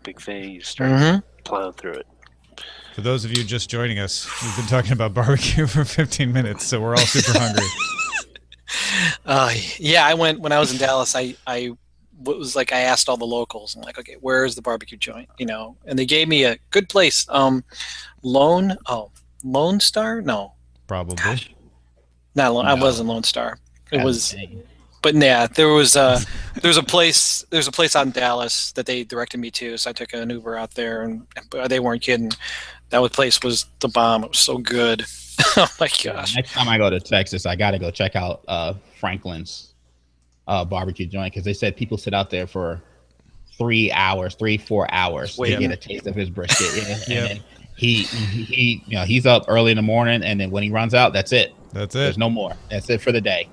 big thing. You start plowing through it. For those of you just joining us, we've been talking about barbecue for 15 minutes, so we're all super hungry. Yeah, I went when I was in Dallas. I was like, I asked all the locals. I'm like, okay, where is the barbecue joint? You know, and they gave me a good place. Lone Star? No, Probably. gosh, not Lone. No. I wasn't Lone Star. It That's was, insane. but yeah, there's a place out in Dallas that they directed me to. So I took an Uber out there, and they weren't kidding. Place was the bomb. It was so good. Oh my gosh! Next time I go to Texas, I got to go check out Franklin's barbecue joint, because they said people sit out there for 4 hours to get a taste of his brisket. Yeah. And then he he's up early in the morning, and then when he runs out, that's it. There's no more. That's it for the day.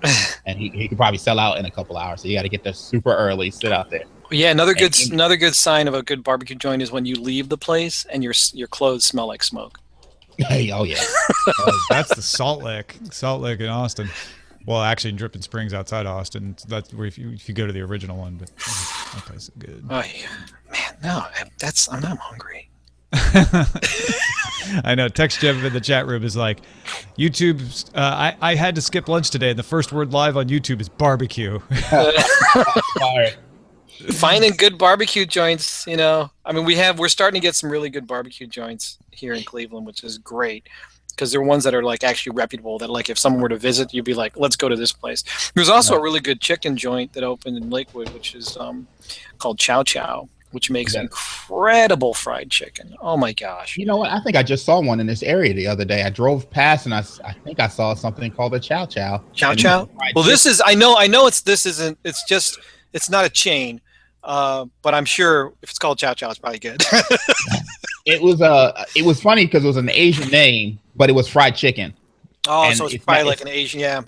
And he could probably sell out in a couple hours. So you got to get there super early, sit out there. Yeah, another good sign of a good barbecue joint is when you leave the place and your clothes smell like smoke. Hey, oh yeah. That's the Salt Lake in Austin. Well, actually, in Dripping Springs outside Austin. That's where if you go to the original one, but that place is good. Oh yeah. Man, no, I'm hungry. I know. Text Jeff in the chat room is like, YouTube. I had to skip lunch today, and the first word live on YouTube is barbecue. Finding good barbecue joints, you know. I mean, we're starting to get some really good barbecue joints here in Cleveland, which is great, because they're ones that are like actually reputable. That like if someone were to visit, you'd be like, let's go to this place. There's also a really good chicken joint that opened in Lakewood, which is called Chow Chow, which makes incredible fried chicken. Oh my gosh! You know what? I think I just saw one in this area the other day. I drove past and I think I saw something called a Chow Chow. Chow Chow. Well, this is. I know. It's not a chain. But I'm sure if it's called Chow Chow, it's probably good. It was funny because it was an Asian name, but it was fried chicken. Oh, and so it's probably like an Asian, yeah.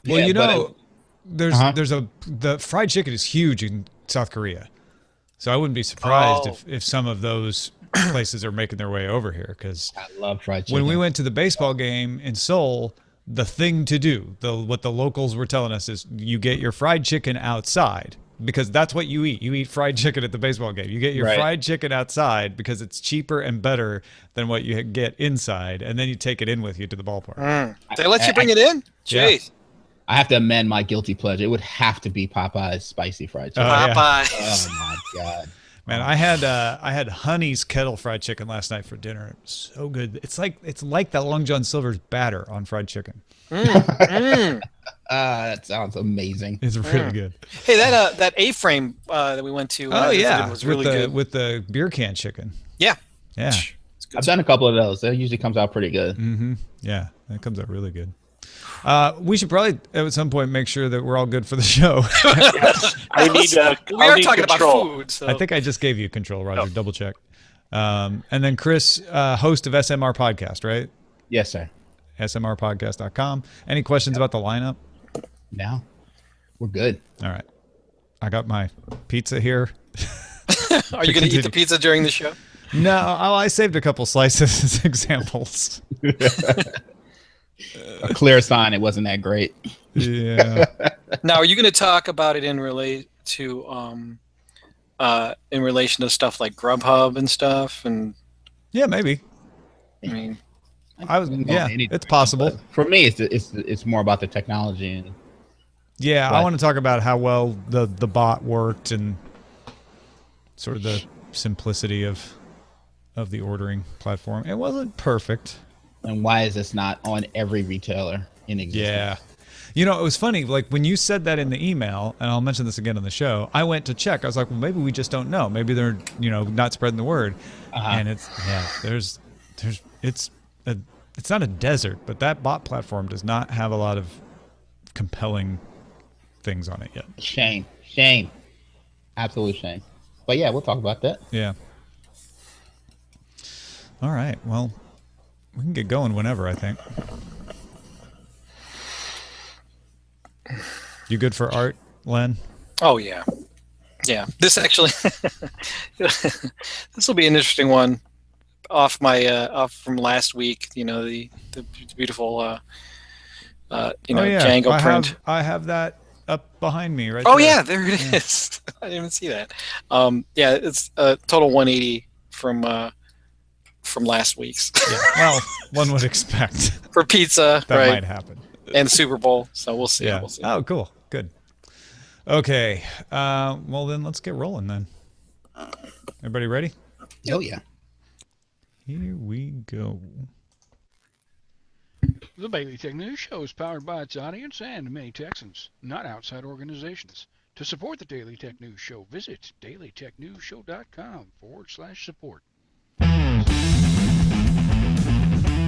Well, you know, the fried chicken is huge in South Korea, so I wouldn't be surprised if some of those places are making their way over here, because I love fried chicken. When we went to the baseball game in Seoul, the thing to do, what the locals were telling us, is you get your fried chicken outside. Because that's what you eat. You eat fried chicken at the baseball game. You get your fried chicken outside because it's cheaper and better than what you get inside, and then you take it in with you to the ballpark. They let you bring it in? Jeez. Yeah. I have to amend my guilty pleasure. It would have to be Popeye's spicy fried chicken. Popeyes. Oh my god. Man, I had Honey's kettle fried chicken last night for dinner. It was so good. It's like that Long John Silver's batter on fried chicken. That sounds amazing. It's really good. Hey, that A-frame that we went to was really good. With the beer can chicken. Yeah. I've done a couple of those. That usually comes out pretty good. Mm-hmm. Yeah, that comes out really good. We should probably at some point make sure that we're all good for the show. We are talking about food. So. I think I just gave you control, Roger. Double check. And then Chris, host of SMR Podcast, right? Yes, sir. smrpodcast.com. Any questions about the lineup? No, we're good. All right. I got my pizza here. Are you going to eat the pizza during the show? No, I saved a couple slices as examples. A clear sign it wasn't that great. Yeah. Now, are you going to talk about it in relation to stuff like Grubhub and stuff? And yeah, maybe. I mean, it's possible. For me, it's more about the technology and. Yeah, I want to talk about how well the bot worked and sort of the simplicity of the ordering platform. It wasn't perfect. And why is this not on every retailer in existence? Yeah. You know, it was funny, like when you said that in the email, and I'll mention this again on the show, I went to check. I was like, well, maybe we just don't know. Maybe they're, not spreading the word. And it's not a desert, but that bot platform does not have a lot of compelling things on it yet. Shame. Absolute shame. But yeah, we'll talk about that. Yeah. All right. Well, we can get going whenever, I think. You good for art, Len? Oh, yeah. Yeah. This actually, this will be an interesting one off from last week, the beautiful, Django print. I have that up behind me right Oh there. yeah, there it is. I didn't even see that. Yeah, it's a total 180 from last week's. Yeah. Well, one would expect For pizza, that right? might happen. And Super Bowl. So we'll see. Yeah. We'll see. Oh, cool. Good. Okay. Well, then let's get rolling then. Everybody ready? Oh, yeah. Here we go. The Daily Tech News Show is powered by its audience and many Texans, not outside organizations. To support the Daily Tech News Show, visit dailytechnewsshow.com/support.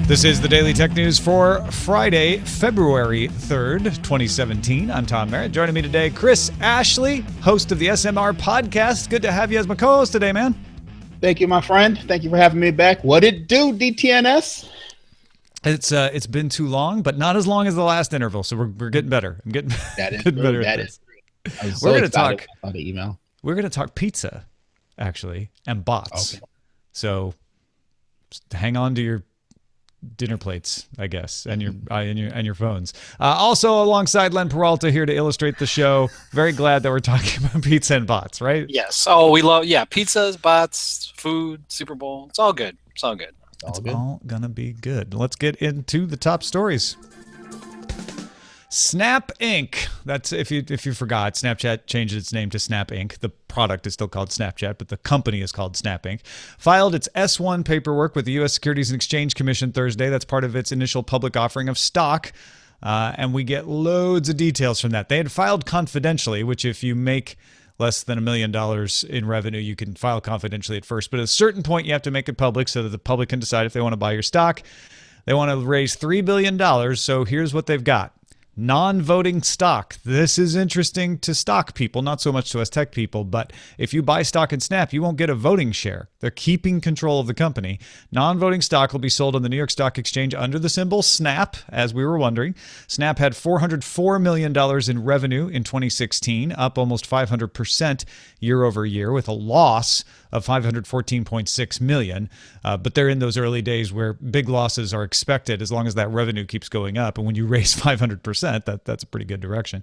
This is the Daily Tech News for Friday, February 3rd, 2017. I'm Tom Merritt. Joining me today, Chris Ashley, host of the SMR podcast. Good to have you as my co-host today, man. Thank you, my friend. Thank you for having me back. What it do, DTNS? It's been too long, but not as long as the last interval, so we're getting better. I'm getting, That is getting true. better at That this. is true. I was We're so gonna excited talk- about the email. We're going to talk pizza, actually, and bots. Okay. So just hang on to your dinner plates, I guess, and your phones. Also, alongside Len Peralta here to illustrate the show. Very glad that we're talking about pizza and bots, right? Yes. Oh, we love pizzas, bots, food, Super Bowl. It's all good. It's all good. It's all gonna be good. Let's get into the top stories. Snap Inc. That's if you forgot, Snapchat changed its name to Snap Inc. The product is still called Snapchat, but the company is called Snap Inc. Filed its S-1 paperwork with the U.S. Securities and Exchange Commission Thursday. That's part of its initial public offering of stock, and we get loads of details from that. They had filed confidentially, which if you make less than $1 million in revenue, you can file confidentially at first. But at a certain point, you have to make it public so that the public can decide if they want to buy your stock. They want to raise $3 billion. So here's what they've got. Non-voting stock. This is interesting to stock people, not so much to us tech people, but if you buy stock in Snap, you won't get a voting share. They're keeping control of the company. Non-voting stock will be sold on the New York Stock Exchange under the symbol SNAP, as we were wondering. Snap had $404 million in revenue in 2016, up almost 500% year over year, with a loss of $514.6 million. But they're in those early days where big losses are expected as long as that revenue keeps going up. And when you raise 500%, that's a pretty good direction.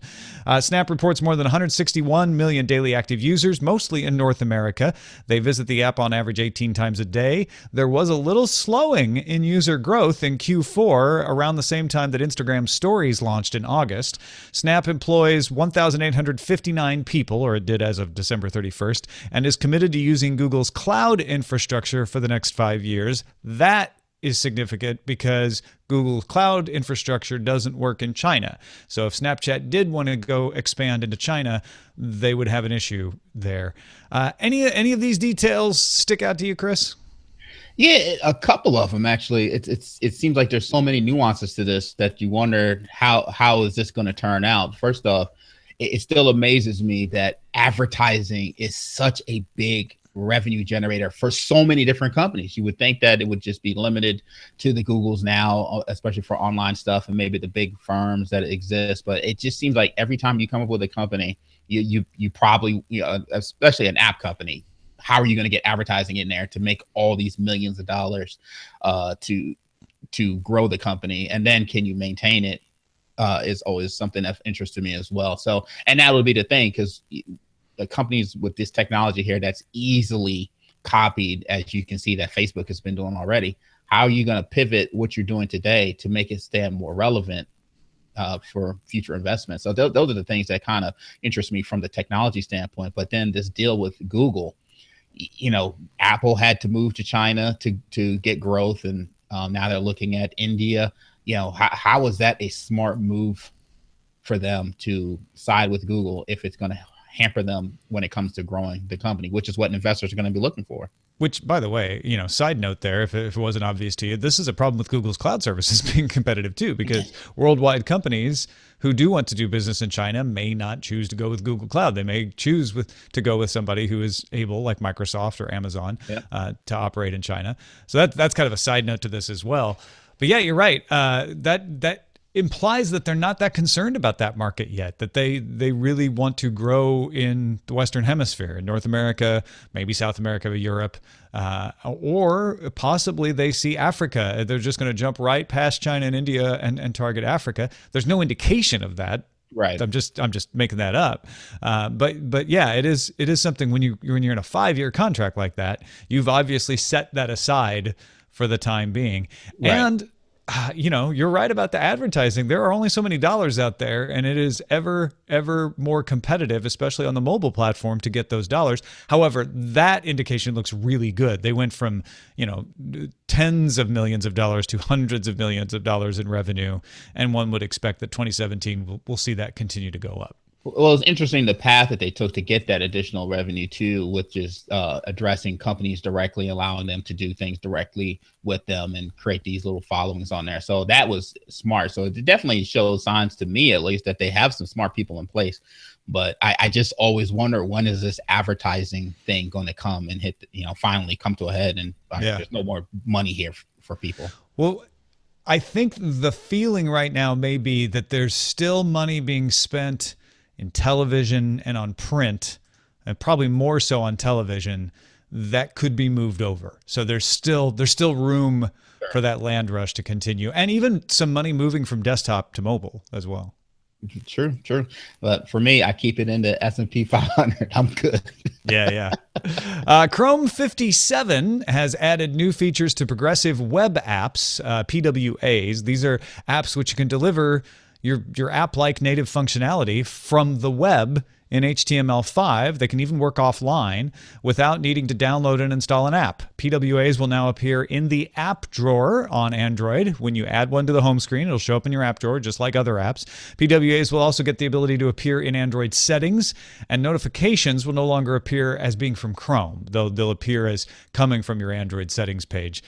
Snap reports more than 161 million daily active users, mostly in North America. They visit the app on average 18 times a day. There was a little slowing in user growth in Q4 around the same time that Instagram Stories launched in August. Snap employs 1,859 people, or it did as of December 31st, and is committed to using Google's cloud infrastructure for the next 5 years. That is significant because Google's cloud infrastructure doesn't work in China. So if Snapchat did want to go expand into China, they would have an issue there. Any of these details stick out to you, Chris? Yeah, a couple of them actually. It seems like there's so many nuances to this that you wonder how is this going to turn out. First off, it still amazes me that advertising is such a big revenue generator for so many different companies. You would think that it would just be limited to the Googles now, especially for online stuff and maybe the big firms that exist. But it just seems like every time you come up with a company, you probably, especially an app company, how are you going to get advertising in there to make all these millions of dollars to grow the company? And then can you maintain it? Is always something of interest to me as well. So, and that would be the thing, because the companies with this technology here that's easily copied, as you can see that Facebook has been doing already. How are you going to pivot what you're doing today to make it stand more relevant for future investments? So those are the things that kind of interest me from the technology standpoint. But then this deal with Google, Apple had to move to China to get growth, and now they're looking at India. How is that a smart move for them to side with Google if it's going to hamper them when it comes to growing the company, which is what investors are going to be looking for? Which, by the way, side note there, if it wasn't obvious to you, this is a problem with Google's cloud services being competitive too, because worldwide companies who do want to do business in China may not choose to go with Google Cloud. They may choose to go with somebody who is able, like Microsoft or Amazon, to operate in China. So that's kind of a side note to this as well. But yeah, you're right. That implies that they're not that concerned about that market yet, that they really want to grow in the Western Hemisphere, in North America, maybe South America, Europe, or possibly they see Africa. They're just going to jump right past China and India and target Africa. There's no indication of that Right. I'm just making that up. But yeah, it is something when you're in a 5-year contract like that, you've obviously set that aside for the time being. Right. And you're right about the advertising. There are only so many dollars out there, and it is ever more competitive, especially on the mobile platform, to get those dollars. However, that indication looks really good. They went from, tens of millions of dollars to hundreds of millions of dollars in revenue, and one would expect that 2017 will see that continue to go up. Well, it's interesting the path that they took to get that additional revenue too, which is addressing companies directly, allowing them to do things directly with them and create these little followings on there. So that was smart. So it definitely shows signs to me, at least, that they have some smart people in place. But I just always wonder, when is this advertising thing going to come and hit, finally come to a head, and there's no more money here for people. Well, I think the feeling right now may be that there's still money being spent in television and on print, and probably more so on television, that could be moved over. So there's still room for that land rush to continue, and even some money moving from desktop to mobile as well. True. But for me, I keep it in the S&P 500. I'm good. Yeah. Chrome 57 has added new features to progressive web apps, PWAs. These are apps which can deliver your app-like native functionality from the web in HTML5. They can even work offline without needing to download and install an app. PWAs will now appear in the app drawer on Android. When you add one to the home screen, it'll show up in your app drawer just like other apps. PWAs will also get the ability to appear in Android settings, and notifications will no longer appear as being from Chrome. They'll appear as coming from your Android settings page.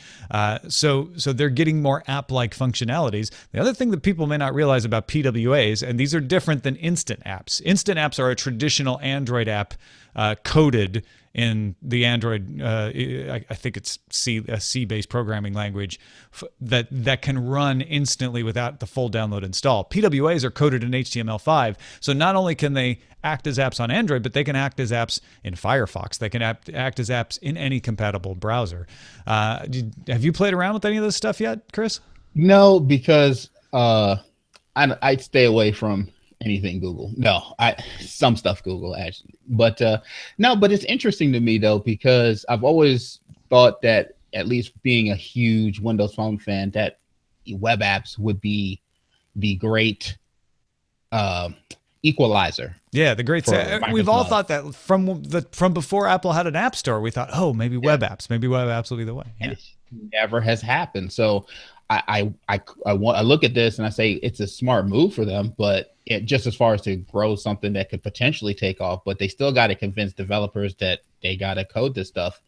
So they're getting more app-like functionalities. The other thing that people may not realize about PWAs, and these are different than instant apps. Instant apps are a traditional Android app coded in the Android, I think it's a C-based programming language that can run instantly without the full download install. PWAs are coded in HTML5, so not only can they act as apps on Android, but they can act as apps in Firefox. They can act as apps in any compatible browser. Have you played around with any of this stuff yet, Chris? No, because I'd stay away from anything Google. No, some stuff Google actually, but no. But it's interesting to me though, because I've always thought that, at least being a huge Windows Phone fan, that web apps would be the great equalizer. Yeah, the great. We've all thought that from before Apple had an app store. We thought, oh, maybe web apps will be the way. Yeah. And it never has happened. So I look at this and I say it's a smart move for them, but just as far as to grow something that could potentially take off, but they still got to convince developers that they got to code this stuff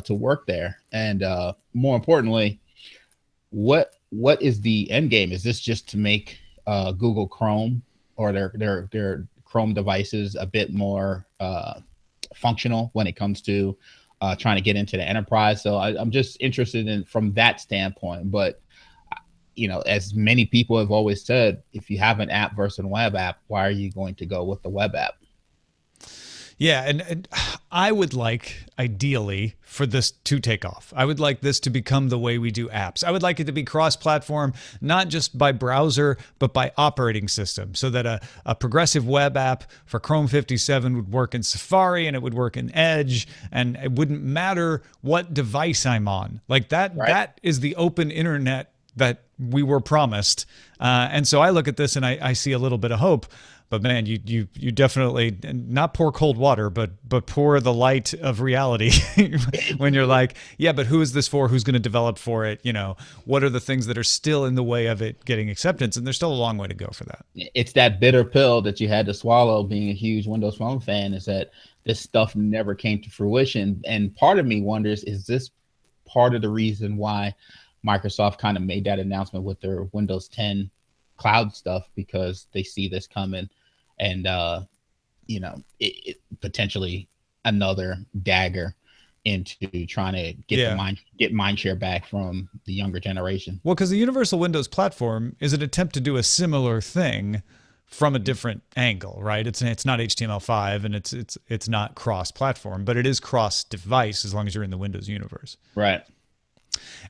to work there. And more importantly, what is the end game? Is this just to make Google Chrome or their Chrome devices a bit more functional when it comes to trying to get into the enterprise? So I'm just interested in from that standpoint. But as many people have always said, if you have an app versus a web app, why are you going to go with the web app? Yeah, and I would like, ideally, for this to take off. I would like this to become the way we do apps. I would like it to be cross-platform, not just by browser, but by operating system, so that a progressive web app for Chrome 57 would work in Safari and it would work in Edge, and it wouldn't matter what device I'm on. Like that, right? That is the open internet that we were promised. And so I look at this and I see a little bit of hope. But man, you definitely not pour cold water, but pour the light of reality when you're like, yeah, but who is this for? Who's going to develop for it? What are the things that are still in the way of it getting acceptance? And there's still a long way to go for that. It's that bitter pill that you had to swallow being a huge Windows Phone fan, is that this stuff never came to fruition. And part of me wonders, is this part of the reason why Microsoft kind of made that announcement with their Windows 10 cloud stuff, because they see this coming, and it potentially another dagger into trying to get mind share back from the younger generation. Well, because the Universal Windows platform is an attempt to do a similar thing from a different angle, right? It's not HTML5 and it's not cross-platform, but it is cross-device as long as you're in the Windows universe. Right.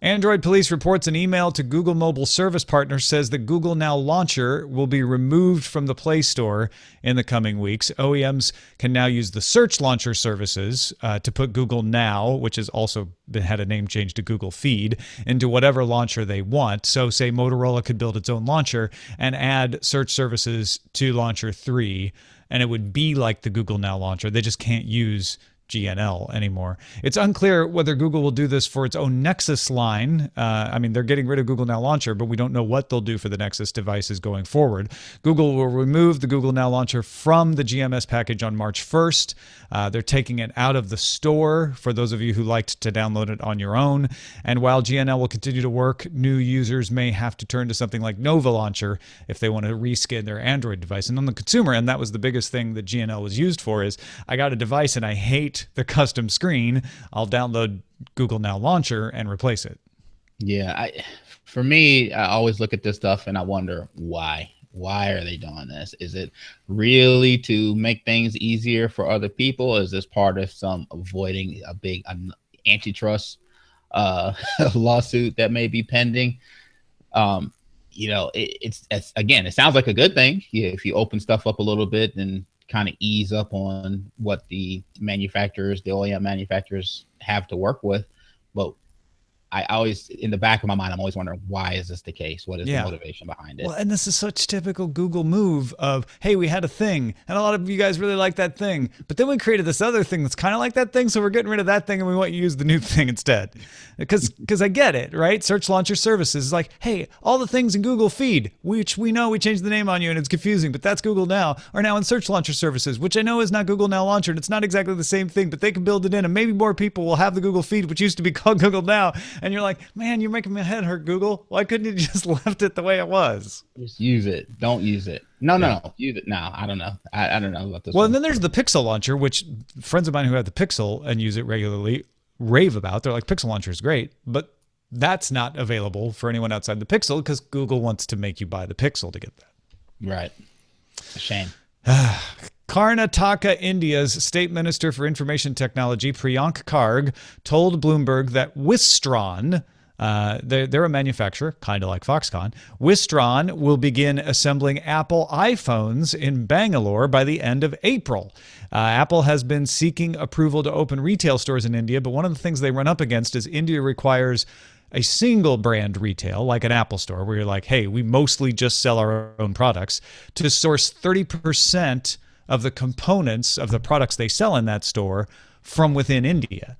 Android Police reports an email to Google Mobile Service Partners says the Google Now Launcher will be removed from the Play Store in the coming weeks. OEMs can now use the Search Launcher services to put Google Now, which has also had a name change to Google Feed, into whatever launcher they want. So say Motorola could build its own launcher and add search services to Launcher 3, and it would be like the Google Now Launcher. They just can't use GNL anymore. It's unclear whether Google will do this for its own Nexus line. I mean, they're getting rid of Google Now Launcher, but we don't know what they'll do for the Nexus devices going forward. Google will remove the Google Now Launcher from the GMS package on March 1st. They're taking it out of the store for those of you who liked to download it on your own. And while GNL will continue to work, new users may have to turn to something like Nova Launcher if they want to reskin their Android device. And on the consumer end, that was the biggest thing that GNL was used for, is I got a device and I hate the custom screen. I'll download Google Now Launcher and replace it. Yeah, for me, I always look at this stuff and I wonder why. Why are they doing this? Is it really to make things easier for other people? Is this part of some avoiding a big antitrust lawsuit that may be pending? It's again, it sounds like a good thing. Yeah, if you open stuff up a little bit and kind of ease up on what the manufacturers, the OEM manufacturers have to work with. But I always, in the back of my mind, I'm always wondering, why is this the case? What is the motivation behind it? Well, and this is such typical Google move of, hey, we had a thing, and a lot of you guys really like that thing, but then we created this other thing that's kind of like that thing, so we're getting rid of that thing, and we want you to use the new thing instead. Because I get it, right? Search Launcher Services is like, hey, all the things in Google Feed, which we know we changed the name on you, and it's confusing, but that's Google Now, are now in Search Launcher Services, which I know is not Google Now Launcher, and it's not exactly the same thing, but they can build it in, and maybe more people will have the Google Feed, which used to be called Google Now, and you're like, man, you're making my head hurt, Google. Why couldn't you just left it the way it was? Just use it. Don't use it. No. Use it now. I don't know. I don't know about this. Well, and then there's the Pixel Launcher, which friends of mine who have the Pixel and use it regularly rave about. They're like, Pixel Launcher is great, but that's not available for anyone outside the Pixel because Google wants to make you buy the Pixel to get that. Right. It's a shame. Karnataka, India's State Minister for Information Technology, Priyank Karg, told Bloomberg that Wistron, they're a manufacturer, kind of like Foxconn. Wistron will begin assembling Apple iPhones in Bangalore by the end of April. Apple has been seeking approval to open retail stores in India, but one of the things they run up against is India requires a single brand retail, like an Apple store, where you're like, hey, we mostly just sell our own products, to source 30% of the components of the products they sell in that store from within India.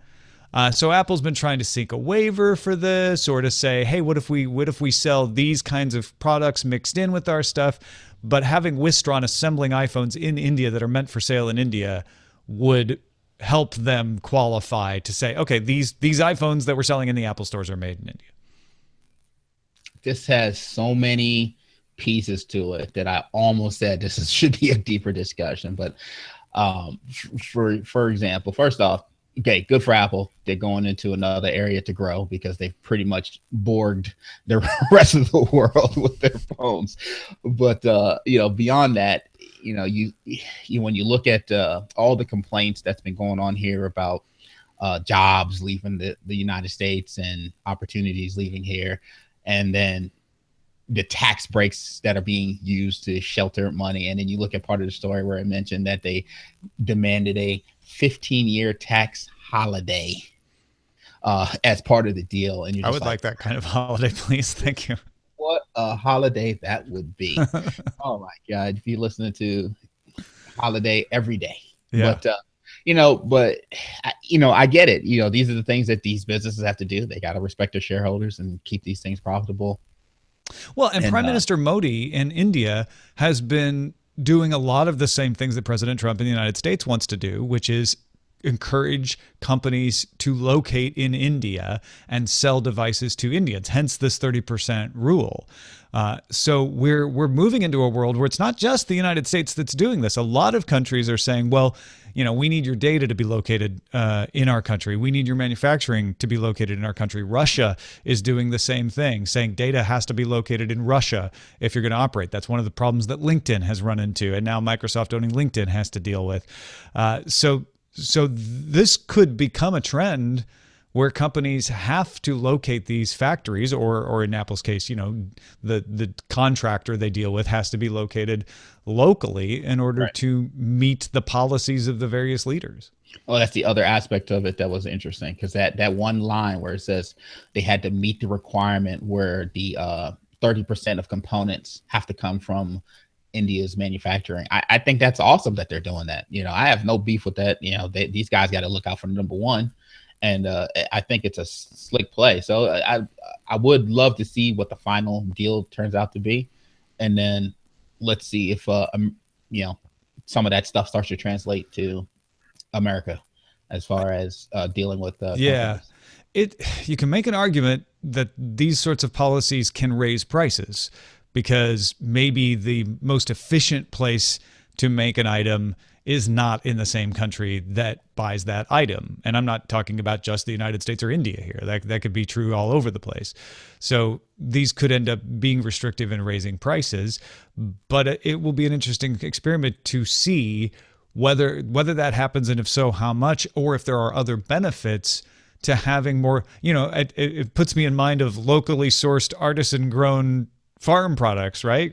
So Apple's been trying to seek a waiver for this, or to say, hey, what if we sell these kinds of products mixed in with our stuff? But having Wistron assembling iPhones in India that are meant for sale in India would help them qualify to say, okay, these iPhones that we're selling in the Apple stores are made in India. This has so many pieces to it that I almost said should be a deeper discussion. But for example, first off, okay, good for Apple. They're going into another area to grow because they've pretty much borged the rest of the world with their phones. But beyond that, you when you look at all the complaints that's been going on here about jobs leaving the United States and opportunities leaving here, and then the tax breaks that are being used to shelter money. And then you look at part of the story where I mentioned that they demanded a 15-year tax holiday as part of the deal. And I would like that kind of holiday, please. Thank you. What a holiday that would be. Oh my God. If you're listening to holiday every day. Yeah. But, I get it. These are the things that these businesses have to do. They got to respect their shareholders and keep these things profitable. Well, and Prime Minister Modi in India has been doing a lot of the same things that President Trump in the United States wants to do, which is encourage companies to locate in India and sell devices to Indians, hence this 30% rule. So we're moving into a world where it's not just the United States that's doing this. A lot of countries are saying, well, we need your data to be located in our country. We need your manufacturing to be located in our country. Russia is doing the same thing, saying data has to be located in Russia if you're going to operate. That's one of the problems that LinkedIn has run into, and now Microsoft owning LinkedIn has to deal with. So this could become a trend where companies have to locate these factories, or in Apple's case, the contractor they deal with has to be located locally in order to meet the policies of the various leaders. Oh, that's the other aspect of it that was interesting, because that one line where it says they had to meet the requirement where the 30% of components have to come from India's manufacturing. I think that's awesome that they're doing that. I have no beef with that. These guys got to look out for number one, and I think it's a slick play. So I would love to see what the final deal turns out to be, and then let's see if some of that stuff starts to translate to America as far as dealing with companies. You can make an argument that these sorts of policies can raise prices, because maybe the most efficient place to make an item is not in the same country that buys that item. And I'm not talking about just the United States or India here. That could be true all over the place. So these could end up being restrictive and raising prices, but it will be an interesting experiment to see whether that happens, and if so, how much, or if there are other benefits to having more. It puts me in mind of locally sourced, artisan grown farm products, right?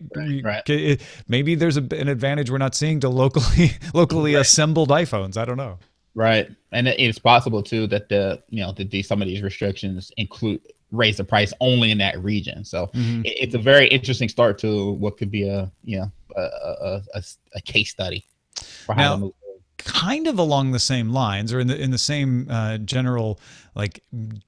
Maybe there's an advantage we're not seeing to locally assembled iPhones. I don't know. Right, and it's possible too that some of these restrictions raise the price only in that region. So it's a very interesting start to what could be a case study for how to move. Kind of along the same lines, or in the same general, like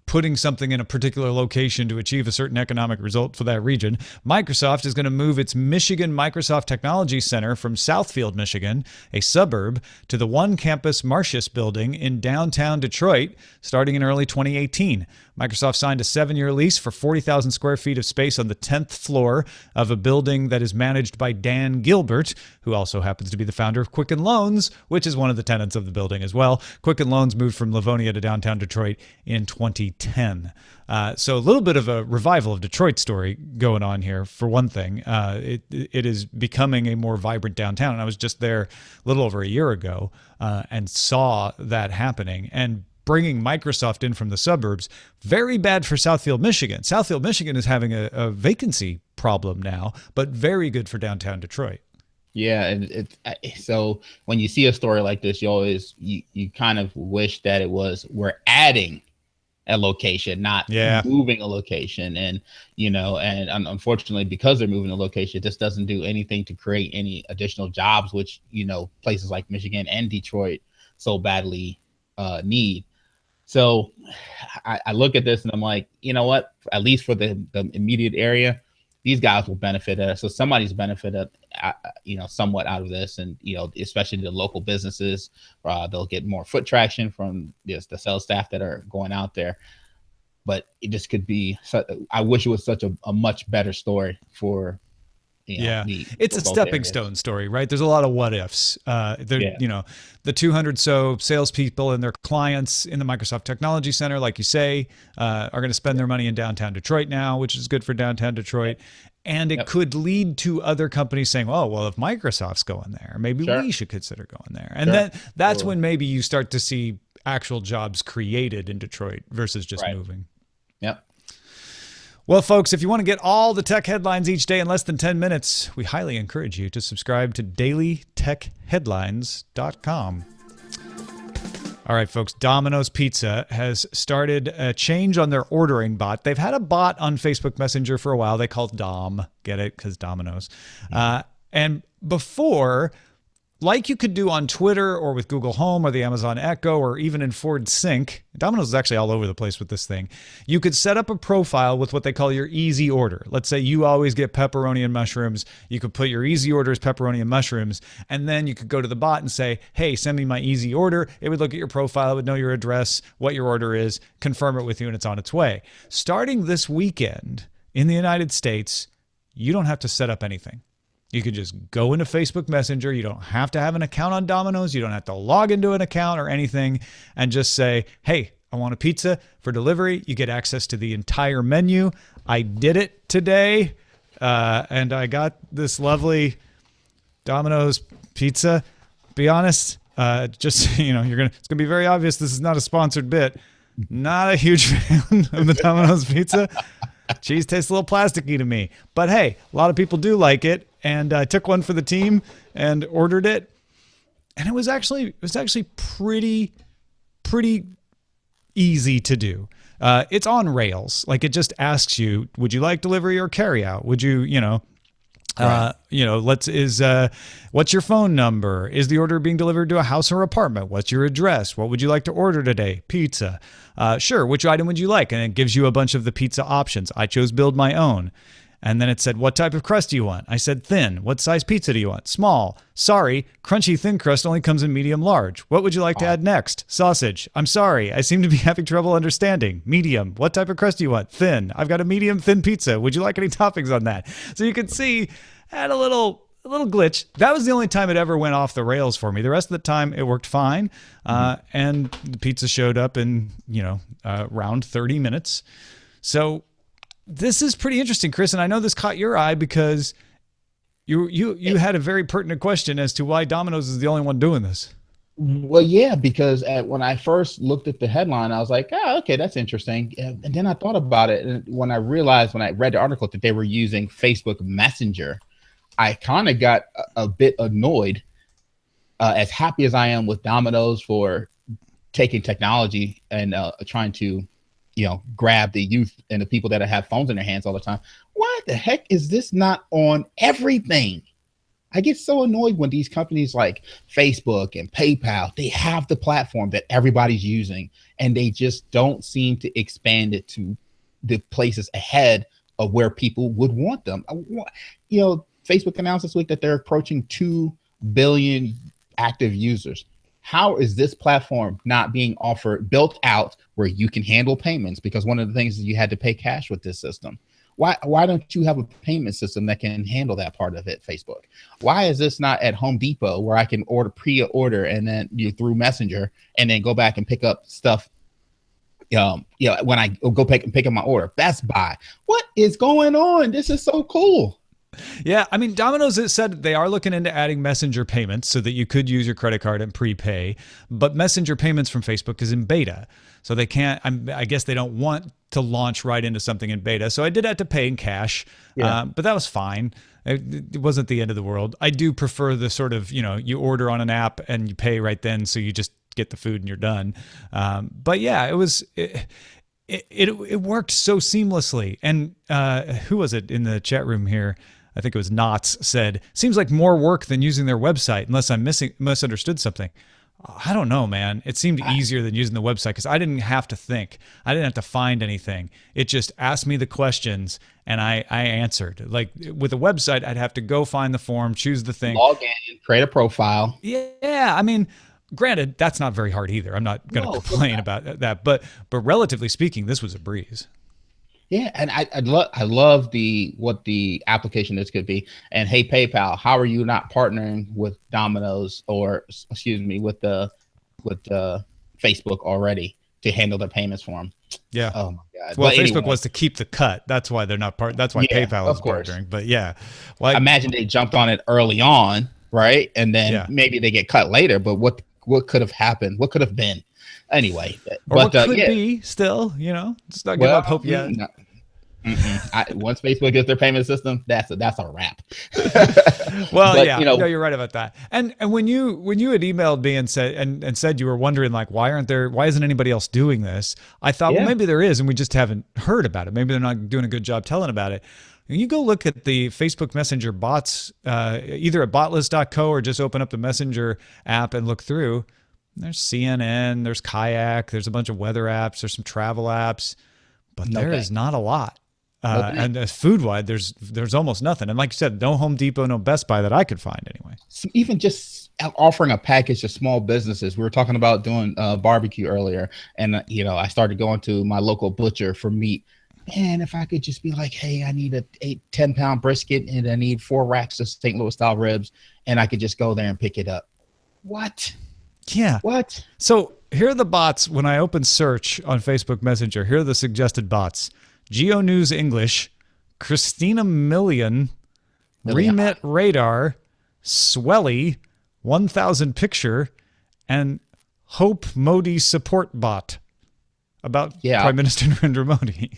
putting something in a particular location to achieve a certain economic result for that region, Microsoft is going to move its Michigan Microsoft Technology Center from Southfield, Michigan, a suburb, to the one campus Marcius building in downtown Detroit, starting in early 2018. Microsoft signed a 7-year lease for 40,000 square feet of space on the 10th floor of a building that is managed by Dan Gilbert, who also happens to be the founder of Quicken Loans, which is one of the tenants of the building as well. Quicken Loans moved from Livonia to downtown Detroit in 2010. So a little bit of a revival of Detroit story going on here, for one thing. It is becoming a more vibrant downtown, and I was just there a little over a year ago and saw that happening. And bringing Microsoft in from the suburbs, very bad for Southfield, Michigan. Southfield, Michigan is having a vacancy problem now, but very good for downtown Detroit. Yeah, and so when you see a story like this, you kind of wish that we're adding a location, not moving a location. And unfortunately, because they're moving a location, this doesn't do anything to create any additional jobs, which places like Michigan and Detroit so badly need. So I look at this and I'm like, you know what? At least for the immediate area, these guys will benefit. So somebody's benefited, somewhat out of this, and especially the local businesses, they'll get more foot traction from the sales staff that are going out there. But it just could be. I wish it was such a much better story for. It's a stepping stone story, right? There's a lot of what ifs. The 200 so salespeople and their clients in the Microsoft Technology Center, like you say, are going to spend their money in downtown Detroit now, which is good for downtown Detroit. And it could lead to other companies saying, "Oh, well, if Microsoft's going there, maybe we should consider going there." And that's when maybe you start to see actual jobs created in Detroit versus just moving. Yep. Well, folks, if you want to get all the tech headlines each day in less than 10 minutes, we highly encourage you to subscribe to dailytechheadlines.com. All right, folks, Domino's Pizza has started a change on their ordering bot. They've had a bot on Facebook Messenger for a while. They call it Dom. Get it? Because Domino's. And before, like you could do on Twitter or with Google Home or the Amazon Echo or even in Ford Sync, Domino's is actually all over the place with this thing. You could set up a profile with what they call your easy order. Let's say you always get pepperoni and mushrooms. You could put your easy order as pepperoni and mushrooms, and then you could go to the bot and say, "Hey, send me my easy order." It would look at your profile, it would know your address, what your order is, confirm it with you, and it's on its way. Starting this weekend in the United States, you don't have to set up anything. You could just go into Facebook Messenger. You don't have to have an account on Domino's. You don't have to log into an account or anything, and just say, "Hey, I want a pizza for delivery." You get access to the entire menu. I did it today, and I got this lovely Domino's pizza. Be honest, it's gonna be very obvious this is not a sponsored bit. Not a huge fan of the Domino's pizza. Cheese tastes a little plasticky to me. But hey, a lot of people do like it, and I took one for the team and ordered it. And it was actually pretty easy to do. It's on rails. Like, it just asks you, would you like delivery or carry out? Would you, what's your phone number? Is the order being delivered to a house or apartment? What's your address? What would you like to order today? Pizza. Sure. Which item would you like? And it gives you a bunch of the pizza options. I chose build my own. And then it said, what type of crust do you want? I said thin. What size pizza do you want? Small. Sorry, crunchy thin crust only comes in medium large. What would you like to add next? Sausage. I'm sorry, I seem to be having trouble understanding. Medium. What type of crust do you want? Thin. I've got a medium thin pizza. Would you like any toppings on that? So you can see, I had a little glitch. That was the only time it ever went off the rails for me. The rest of the time it worked fine. And the pizza showed up in, around 30 minutes. So this is pretty interesting, Chris, and I know this caught your eye because you had a very pertinent question as to why Domino's is the only one doing this. Well, yeah, because when I first looked at the headline, I was like, oh, okay, that's interesting. And then I thought about it. And when I read the article that they were using Facebook Messenger, I kind of got a bit annoyed. As happy as I am with Domino's for taking technology and trying to grab the youth and the people that have phones in their hands all the time. Why the heck is this not on everything? I get so annoyed when these companies like Facebook and PayPal, they have the platform that everybody's using, and they just don't seem to expand it to the places ahead of where people would want them. Facebook announced this week that they're approaching 2 billion active users. How is this platform not being built out where you can handle payments? Because one of the things is you had to pay cash with this system. Why don't you have a payment system that can handle that part of it, Facebook? Why is this not at Home Depot where I can pre-order and then through Messenger and then go back and pick up stuff? When I go pick up my order. Best Buy. What is going on? This is so cool. Yeah, I mean, Domino's has said they are looking into adding messenger payments so that you could use your credit card and prepay, but messenger payments from Facebook is in beta. So they can't, I guess they don't want to launch right into something in beta. So I did have to pay in cash, but that was fine. It wasn't the end of the world. I do prefer the sort of, you order on an app and you pay right then, so you just get the food and you're done. But yeah, it worked so seamlessly. And who was it in the chat room here? I think it was Knots said, seems like more work than using their website, unless I misunderstood something. I don't know, man. It seemed easier than using the website because I didn't have to think. I didn't have to find anything. It just asked me the questions and I answered. Like with a website, I'd have to go find the form, choose the thing. Log in, create a profile. Yeah, I mean, granted, that's not very hard either. I'm not going to complain about that. But relatively speaking, this was a breeze. Yeah, and I love what the application this could be. And hey, PayPal, how are you not partnering with Domino's with Facebook already to handle their payments for them? Yeah. Oh my God. Well, Facebook was to keep the cut. That's why they're not That's why PayPal is partnering. But yeah, I imagine they jumped on it early on, right? And then maybe they get cut later. But what could have happened? What could have been? Anyway, or what could be still, just not give up hope yet. No. Once Facebook gets their payment system, that's a wrap. Well, but, you're right about that. And when you had emailed me and said you were wondering like why isn't anybody else doing this? I thought well maybe there is and we just haven't heard about it. Maybe they're not doing a good job telling about it. And you go look at the Facebook Messenger bots, either at botlist.co or just open up the Messenger app and look through. There's CNN, there's Kayak, there's a bunch of weather apps, there's some travel apps, but there is not a lot. And food-wide, there's almost nothing. And like you said, no Home Depot, no Best Buy that I could find anyway. Even just offering a package to small businesses. We were talking about doing barbecue earlier, and I started going to my local butcher for meat. Man, if I could just be like, hey, I need a 10-pound brisket and I need 4 racks of St. Louis style ribs, and I could just go there and pick it up. What? Yeah. What? So here are the bots. When I open search on Facebook Messenger, here are the suggested bots. Geo News English, Christina Million, Remit Radar, Swelly, 1000 Picture, and Hope Modi Support Bot. about Prime Minister Narendra Modi.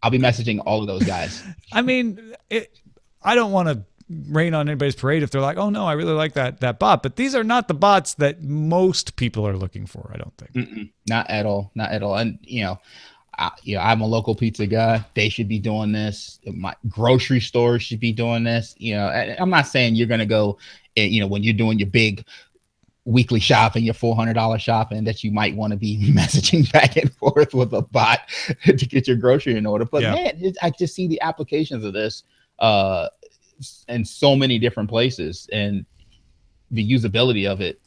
I'll be messaging all of those guys. I mean, I don't want to rain on anybody's parade if they're like, oh no, I really like that bot, but these are not the bots that most people are looking for. I don't think. Not at all. And I'm a local pizza guy. They should be doing this. My grocery stores should be doing this. I'm not saying you're gonna go, when you're doing your big weekly shopping, your $400 shopping, that you might want to be messaging back and forth with a bot to get your grocery in order. But man, I just see the applications of this in so many different places, and the usability of it.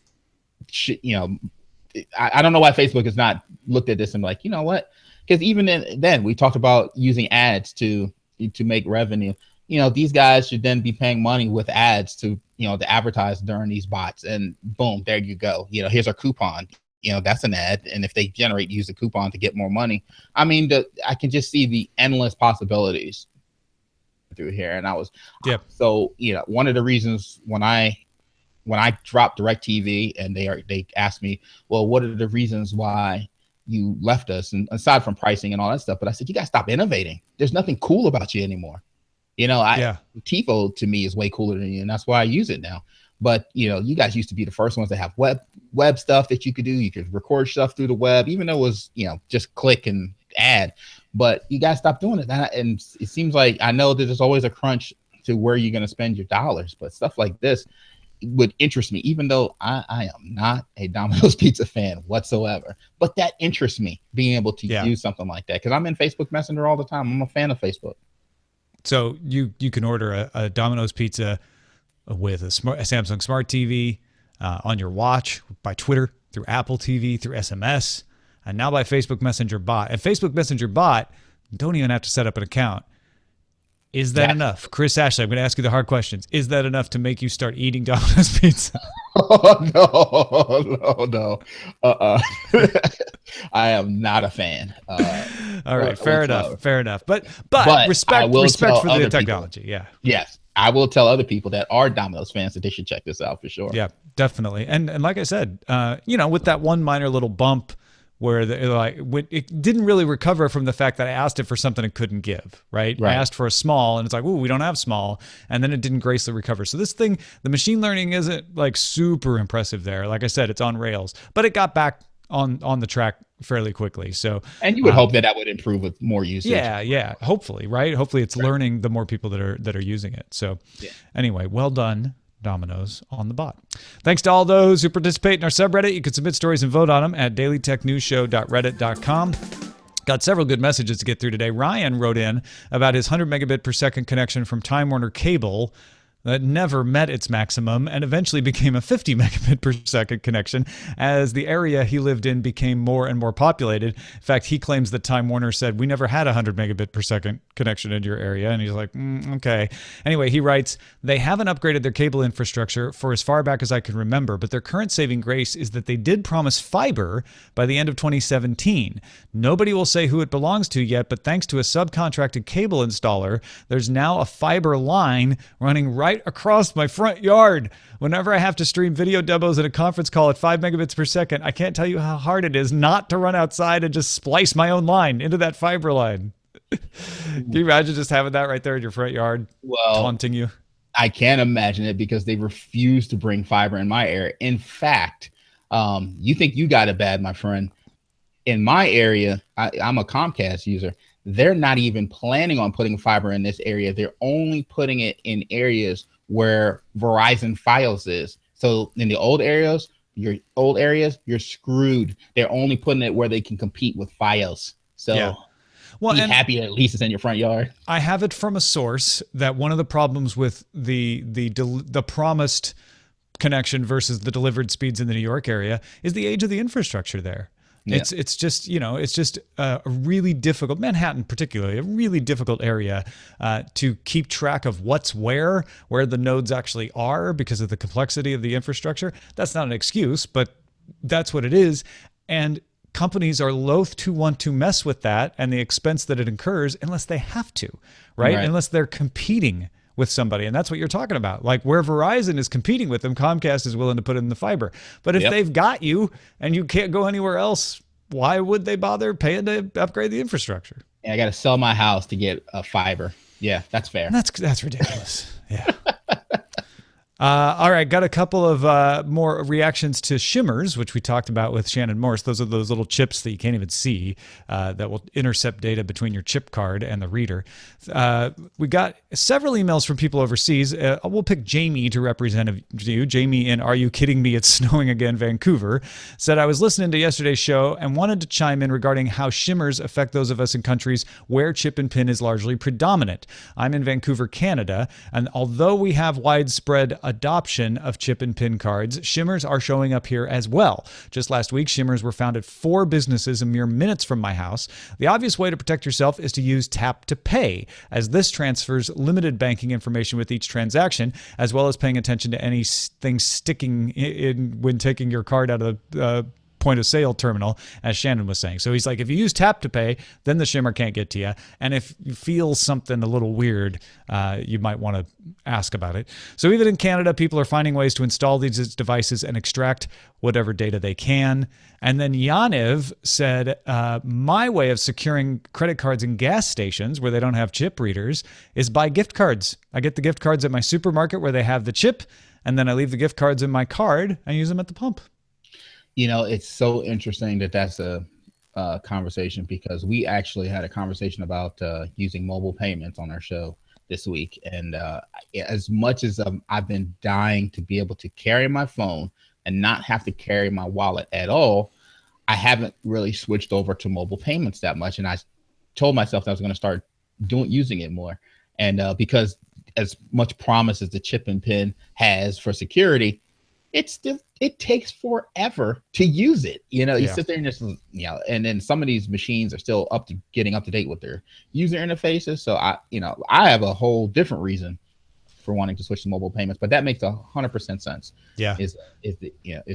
I don't know why Facebook has not looked at this and like, you know what? Because even then we talked about using ads to make revenue. These guys should then be paying money with ads to advertise during these bots, and boom, there you go. Here's our coupon. That's an ad, and if they use a coupon to get more money, I mean, I can just see the endless possibilities through here. And I was so one of the reasons when I dropped DirecTV and they asked me, well, what are the reasons why you left us, and aside from pricing and all that stuff, but I said, you guys stop innovating. There's nothing cool about you anymore. TiVo to me is way cooler than you, and that's why I use it now. But you guys used to be the first ones to have web stuff that you could do. You could record stuff through the web, even though it was just click and add. But you guys stopped doing it, and it seems like, I know that there's always a crunch to where you're going to spend your dollars, but stuff like this would interest me, even though I am not a Domino's Pizza fan whatsoever. But that interests me, being able to use something like that, because I'm in Facebook Messenger all the time. I'm a fan of Facebook. So you can order a Domino's Pizza with a Samsung Smart TV on your watch, by Twitter, through Apple TV, through SMS, and now by Facebook Messenger bot. And Facebook Messenger bot, don't even have to set up an account. Is that enough? Chris Ashley, I'm going to ask you the hard questions. Is that enough to make you start eating Domino's Pizza? Oh, no. I am not a fan. All right, fair enough. But respect for the technology. People, yes, I will tell other people that are Domino's fans that they should check this out for sure. Yeah, definitely. And like I said, with that one minor little bump where it didn't really recover from the fact that I asked it for something it couldn't give, right? I asked for a small, and it's like, oh, we don't have small, and then it didn't gracefully recover. So this thing, the machine learning isn't like super impressive there. Like I said, it's on rails, but it got back on the track fairly quickly. So, and you would hope that would improve with more usage. Yeah, hopefully, right? Hopefully it's learning the more people that are using it. So anyway, well done, Domino's, on the bot. Thanks to all those who participate in our subreddit. You can submit stories and vote on them at dailytechnewsshow.reddit.com. Got several good messages to get through today. Ryan wrote in about his 100 megabit per second connection from Time Warner Cable that never met its maximum and eventually became a 50 megabit per second connection as the area he lived in became more and more populated. In fact, he claims that Time Warner said, we never had a 100 megabit per second connection in your area. And he's like, okay. Anyway, he writes, they haven't upgraded their cable infrastructure for as far back as I can remember, but their current saving grace is that they did promise fiber by the end of 2017. Nobody will say who it belongs to yet, but thanks to a subcontracted cable installer, there's now a fiber line running right across my front yard. Whenever I have to stream video demos in a conference call at 5 megabits per second, I can't tell you how hard it is not to run outside and just splice my own line into that fiber line. Can you imagine just having that right there in your front yard, taunting you? I can't imagine it, because they refuse to bring fiber in my area. In fact, you think you got it bad, my friend. In my area, I'm a Comcast user. They're not even planning on putting fiber in this area. They're only putting it in areas where Verizon Fios is. So in the old areas, you're screwed. They're only putting it where they can compete with Fios. So be happy at least it's in your front yard. I have it from a source that one of the problems with the promised connection versus the delivered speeds in the New York area is the age of the infrastructure there. Yeah. It's just a really difficult, Manhattan particularly, a really difficult area to keep track of what's where the nodes actually are because of the complexity of the infrastructure. That's not an excuse, but that's what it is. And companies are loath to want to mess with that and the expense that it incurs unless they have to, right? Unless they're competing with somebody. And that's what you're talking about. Like where Verizon is competing with them, Comcast is willing to put in the fiber. But if they've got you and you can't go anywhere else why would they bother paying to upgrade the infrastructure? And I got to sell my house to get a fiber. Yeah, that's fair. That's ridiculous. Yeah. All right, got a couple of more reactions to shimmers, which we talked about with Shannon Morse. Those are those little chips that you can't even see that will intercept data between your chip card and the reader. We got several emails from people overseas. We'll pick Jamie to represent you. Jamie in Are You Kidding Me? It's Snowing Again, Vancouver, said, I was listening to yesterday's show and wanted to chime in regarding how shimmers affect those of us in countries where chip and pin is largely predominant. I'm in Vancouver, Canada, and although we have widespread adoption of chip and pin cards, shimmers are showing up here as well. Just last week, shimmers were found at 4 businesses a mere minutes from my house. The obvious way to protect yourself is to use tap to pay, as this transfers limited banking information with each transaction, as well as paying attention to anything sticking in when taking your card out of the point of sale terminal, as Shannon was saying. So he's like, if you use tap to pay, then the shimmer can't get to you. And if you feel something a little weird, you might want to ask about it. So even in Canada, people are finding ways to install these devices and extract whatever data they can. And then Yaniv said, my way of securing credit cards in gas stations where they don't have chip readers is by gift cards. I get the gift cards at my supermarket where they have the chip, and then I leave the gift cards in my card and use them at the pump. You know, it's so interesting that that's a conversation, because we actually had a conversation about using mobile payments on our show this week. And as much as I've been dying to be able to carry my phone and not have to carry my wallet at all, I haven't really switched over to mobile payments that much. And I told myself that I was going to start using it more. And because as much promise as the chip and pin has for security, it takes forever to use it. You know, you sit there and just, and then some of these machines are still getting up to date with their user interfaces. So I have a whole different reason for wanting to switch to mobile payments, but that makes 100% sense. Yeah. Is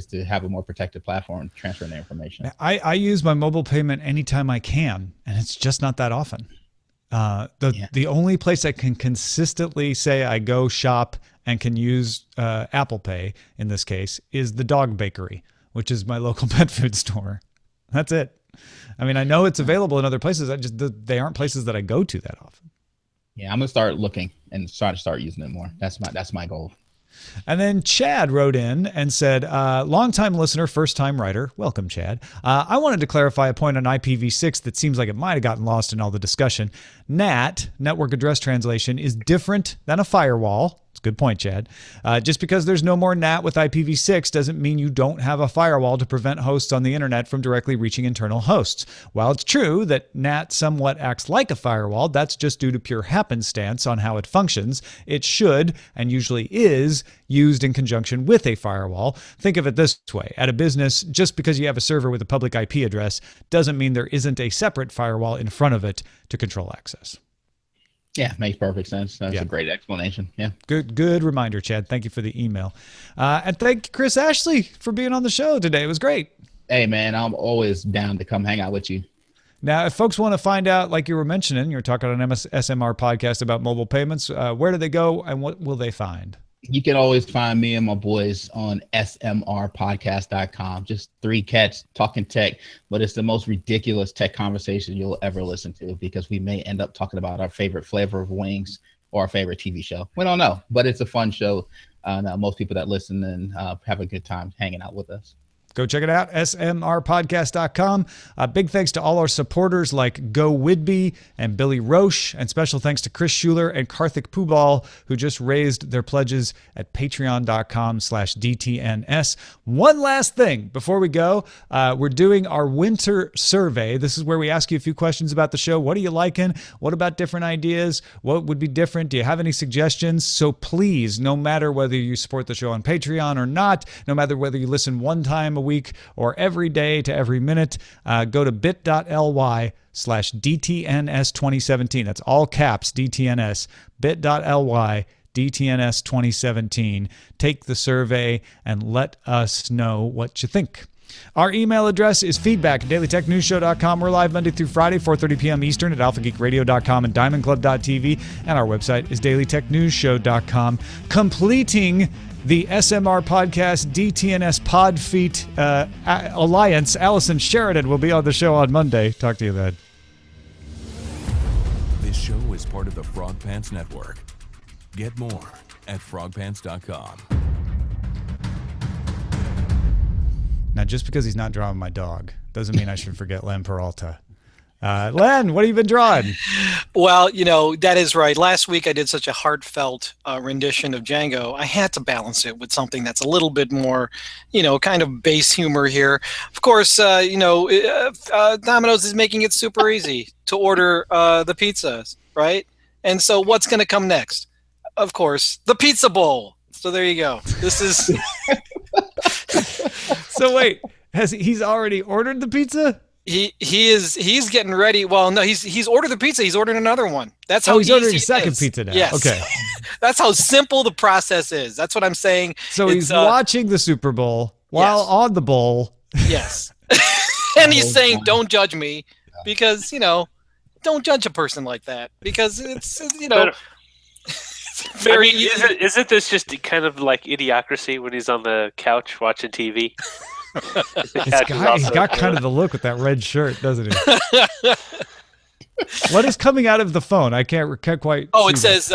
to have a more protected platform transferring the information. I use my mobile payment anytime I can, and it's just not that often. The only place I can consistently say I go shop and can use Apple Pay in this case is the Dog Bakery, which is my local pet food store. That's it. I mean, I know it's available in other places. They aren't places that I go to that often. Yeah, I'm gonna start looking and start using it more. That's my goal. And then Chad wrote in and said, longtime listener, first-time writer. Welcome, Chad. I wanted to clarify a point on IPv6 that seems like it might have gotten lost in all the discussion. NAT, Network Address Translation, is different than a firewall. It's a good point, Chad. Just because there's no more NAT with IPv6 doesn't mean you don't have a firewall to prevent hosts on the internet from directly reaching internal hosts. While it's true that NAT somewhat acts like a firewall, that's just due to pure happenstance on how it functions. It should, and usually is, used in conjunction with a firewall. Think of it this way. At a business, just because you have a server with a public IP address doesn't mean there isn't a separate firewall in front of it to control access. Yeah, makes perfect sense. That's a great explanation. Yeah. Good reminder, Chad. Thank you for the email. And thank you, Chris Ashley, for being on the show today. It was great. Hey, man, I'm always down to come hang out with you. Now, if folks want to find out, like you were mentioning, you were talking on an SMR podcast about mobile payments, where do they go and what will they find? You can always find me and my boys on smrpodcast.com. Just 3 cats talking tech, but it's the most ridiculous tech conversation you'll ever listen to, because we may end up talking about our favorite flavor of wings or our favorite TV show. We don't know, but it's a fun show. Most people that listen and have a good time hanging out with us. Go check it out, smrpodcast.com. Big thanks to all our supporters like Go Whidbey and Billy Roche, and special thanks to Chris Schuler and Karthik Pubal, who just raised their pledges at patreon.com/DTNS. One last thing before we go, we're doing our winter survey. This is where we ask you a few questions about the show. What are you liking? What about different ideas? What would be different? Do you have any suggestions? So please, no matter whether you support the show on Patreon or not, no matter whether you listen one time a week or every day to every minute, go to bit.ly/DTNS2017. That's all caps, DTNS, bit.ly DTNS 2017. Take the survey and let us know what you think. Our email address is feedback@dailytechnewsshow.com. We're live Monday through Friday, 4:30 p.m. Eastern at alphageekradio.com and diamondclub.tv. And our website is dailytechnewsshow.com. Completing the SMR Podcast DTNS Podfeet Alliance. Allison Sheridan will be on the show on Monday. Talk to you then. This show is part of the Frog Pants Network. Get more at frogpants.com. Now, just because he's not drawing my dog doesn't mean I should forget Len Peralta. Len, what have you been drawing? Well, that is right. Last week I did such a heartfelt rendition of Django. I had to balance it with something that's a little bit more, kind of base humor here. Of course, Domino's is making it super easy to order the pizzas, right? And so what's going to come next? Of course, the pizza bowl. So there you go. This is... So wait, he's already ordered the pizza? He's getting ready. Well, no, he's ordered the pizza. He's ordered another one. That's how he's ordering a second pizza now. Yes. Okay. That's how simple the process is. That's what I'm saying. So he's watching the Super Bowl while on the bowl. Yes. And he's saying, "Don't judge me," because don't judge a person like that, because it's very easy. Isn't this just kind of like Idiocracy when he's on the couch watching TV? He's got kind of the look with that red shirt, doesn't he? What is coming out of the phone? I can't quite. Oh, it says,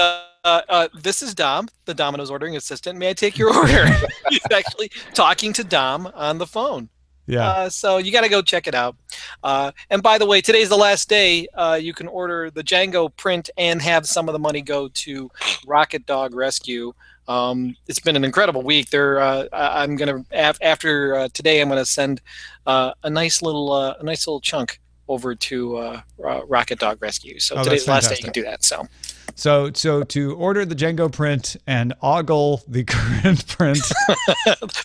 "This is Dom, the Domino's ordering assistant. May I take your order?" He's actually talking to Dom on the phone. Yeah. So you got to go check it out. And by the way, today's the last day. You can order the Django print and have some of the money go to Rocket Dog Rescue. It's been an incredible week. I'm gonna after today, I'm gonna send a nice little chunk over to Rocket Dog Rescue. So today's the last day you can do that. So to order the Django print and ogle the current print,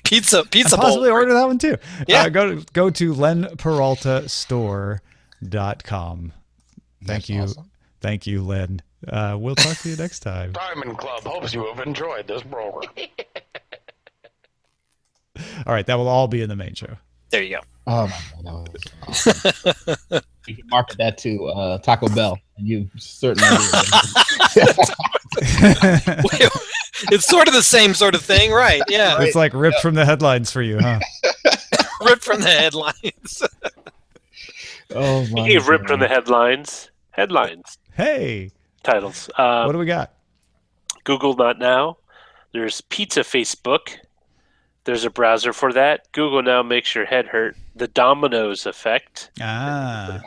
pizza possibly bowl. order that one too. Yeah. Go to lenperaltastore.com. Thank you. Awesome. Thank you, Len. We'll talk to you next time. Diamond Club hopes you have enjoyed this program. All right, that will all be in the main show. There you go. Oh my God, that was awesome. You can market that to Taco Bell, and you certainly. It's sort of the same sort of thing, right? Yeah. It's like ripped from the headlines for you, huh? Ripped from the headlines. Oh my! He ripped from the headlines. Headlines. Hey. Titles. What do we got? Google Not Now. There's Pizza Facebook. There's a browser for that. Google Now makes your head hurt. The Domino's effect. There's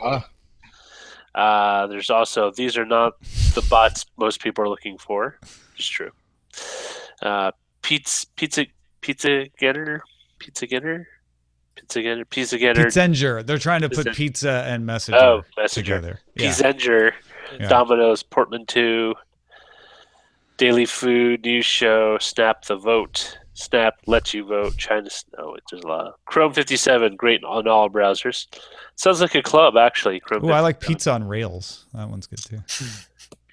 also, these are not the bots most people are looking for. It's true. Pizza Getter. Pitsenger. They're trying to put pizza and Messenger, together. Pitsenger. Yeah. Domino's, Portland 2, Daily Food, News Show, Snap the Vote, Snap lets you vote, China Snow. There's a lot. Chrome 57, great on all browsers. Sounds like a club, actually. Chrome. Oh, I like Pizza on Rails. That one's good too.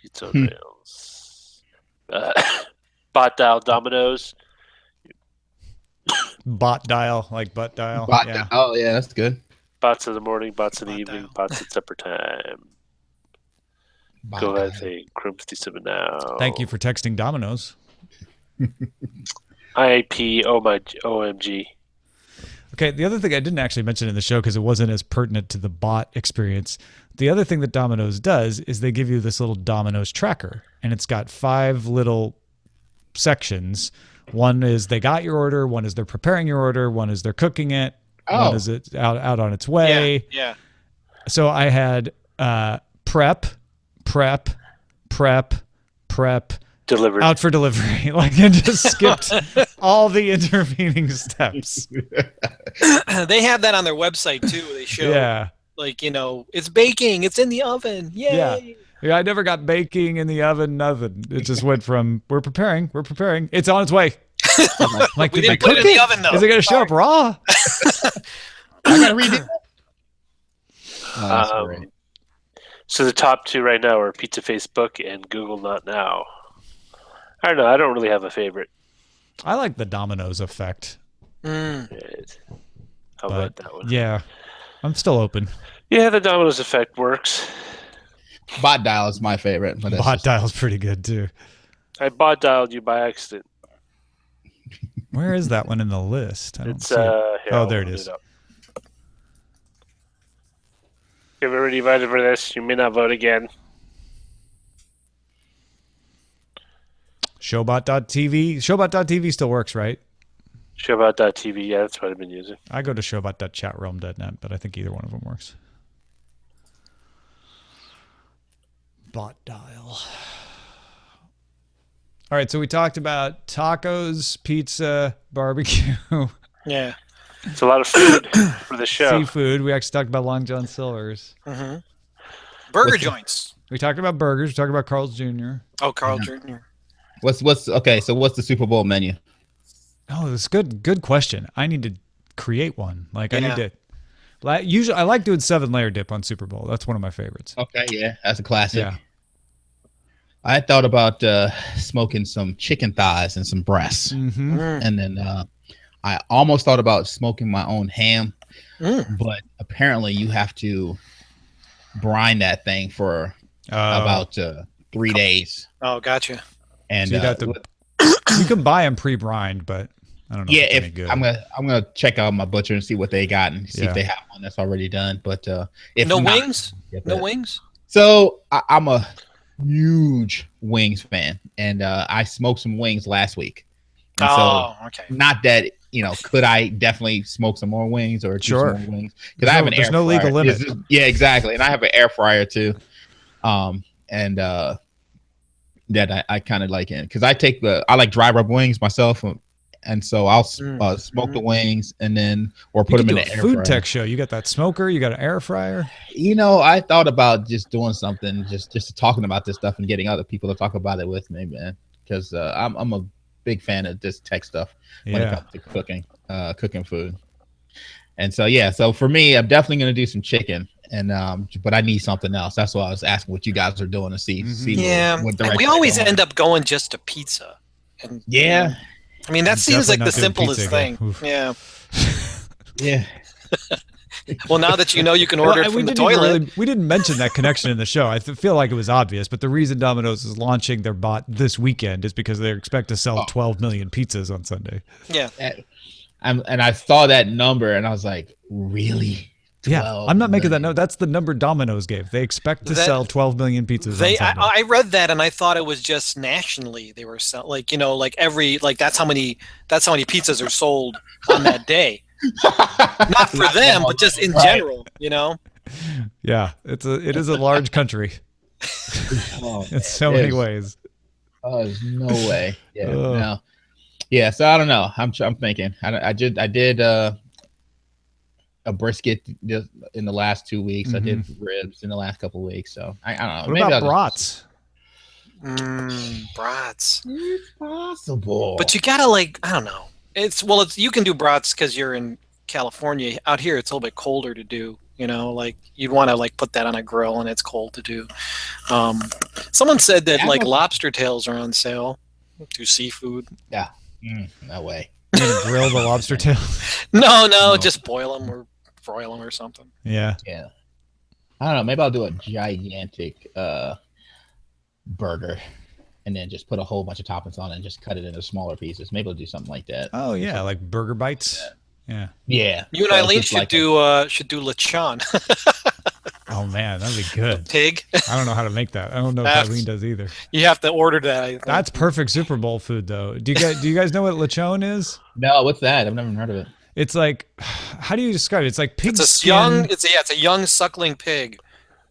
Pizza on Rails. Bot dial Domino's. Bot dial, like butt dial. Oh yeah, that's good. Bots in the morning, bots in the evening, bots at supper time. Go ahead, say Chrome 57 now. Thank you for texting Domino's. IAP, oh my OMG. Okay, the other thing I didn't actually mention in the show because it wasn't as pertinent to the bot experience. The other thing that Domino's does is they give you this little Domino's tracker, and it's got 5 little sections. One is they got your order, one is they're preparing your order, one is they're cooking it, one is it out on its way. Yeah. So I had prep, delivered, out for delivery. Like I just skipped all the intervening steps. They have that on their website too. They show it's baking, it's in the oven. Yay. Yeah, I never got baking in the oven, nothing. It just went from we're preparing, it's on its way. Like, we didn't put it in the oven though. Is it going to show up raw? I got to read it. Oh, that's great. So the top 2 right now are Pizza Facebook and Google Not Now. I don't know. I don't really have a favorite. I like the Domino's effect. How about that one? Yeah, I'm still open. Yeah, the Domino's effect works. Bot dial is my favorite. Bot dial's pretty good too. I bot dialed you by accident. Where is that one in the list? I don't It's see it. here, Oh, I'll there it load is. up. If you've already voted for this, you may not vote again. Showbot.tv. Showbot.tv still works, right? Showbot.tv, yeah, that's what I've been using. I go to showbot.chatroom.net, but I think either one of them works. Bot dial. All right, so we talked about tacos, pizza, barbecue, Yeah. It's a lot of food for the show. seafood. We actually talked about Long John Silver's. Burger joints. We talked about burgers. We talked about Carl's Jr. Oh, Carl Jr. What's okay? So what's the Super Bowl menu? Oh, that's good. Good question. I need to create one. Like I Yeah. need to. Usually, I like doing 7-layer dip on Super Bowl. That's one of my favorites. Okay, yeah, that's a classic. Yeah. I thought about smoking some chicken thighs and some breasts, Mm-hmm. and then I almost thought about smoking my own ham, but apparently you have to brine that thing for about 3 days. Oh, gotcha. And So you'd have to, you can buy them pre-brined, but I don't know. yeah, if, it's if any good. I'm gonna check out my butcher and see what they got and see if they have one that's already done. But if No not, wings? get No that. wings? So I'm a huge wings fan, and I smoked some wings last week. And Oh, okay. not that could I definitely smoke some more wings or do Sure. some more wings? Because I have an air there's no fryer. legal limit. Yeah, exactly. And I have an air fryer too, and that I kind of like it because I like dry rub wings myself, and so I'll smoke the wings and then or put them in the air food fryer. tech show. You got that smoker. You got an air fryer. I thought about just doing something, just talking about this stuff and getting other people to talk about it with me, man. Because I'm a big fan of this tech stuff when it comes to cooking food. And so so for me, I'm definitely gonna do some chicken, and but I need something else. That's why I was asking what you guys are doing to see. Yeah, what and direction we always they're going. end up going just to pizza. And, Yeah, I mean, that seems like definitely the not doing simplest pizza thing. again. Oof. Yeah. yeah. Well, now that you know you can order it from the toilet. We didn't mention that connection in the show. I feel like it was obvious, but the reason Domino's is launching their bot this weekend is because they expect to sell 12 million pizzas on Sunday. Yeah. And I saw that number, and I was like, really? Yeah, I'm not making that note. That's the number Domino's gave. They expect to sell 12 million pizzas on Sunday. I read that and I thought it was just nationally they were selling, that's how many pizzas are sold on that day. Not for them, but just in general, Yeah, it is a large country in so many ways. Oh, there's no way. Yeah, no. Yeah, so I don't know. I'm thinking. I did a brisket just in the last 2 weeks. I did ribs in the last couple of weeks. So I don't know. What about brats? Brats. It's possible. But you gotta I don't know. You can do brats because you're in California. Out here, it's a little bit colder to do. You'd want to put that on a grill and it's cold to do. Someone said that lobster tails are on sale. Do seafood. Yeah. No way. You gonna grill the lobster tail? No, just boil them or broil them or something. Yeah. Yeah. I don't know. Maybe I'll do a gigantic burger and then just put a whole bunch of toppings on it and just cut it into smaller pieces. Maybe I'll do something like that. Oh yeah, like burger bites. Yeah. Yeah. You and Eileen should do lechon. Oh man, that'd be good. Pig. I don't know how to make that. I don't know if Eileen does either. You have to order that. I think. That's perfect Super Bowl food though. Do you guys know what lechon is? No, what's that? I've never heard of it. It's like, how do you describe it? It's like pig It's a young suckling pig.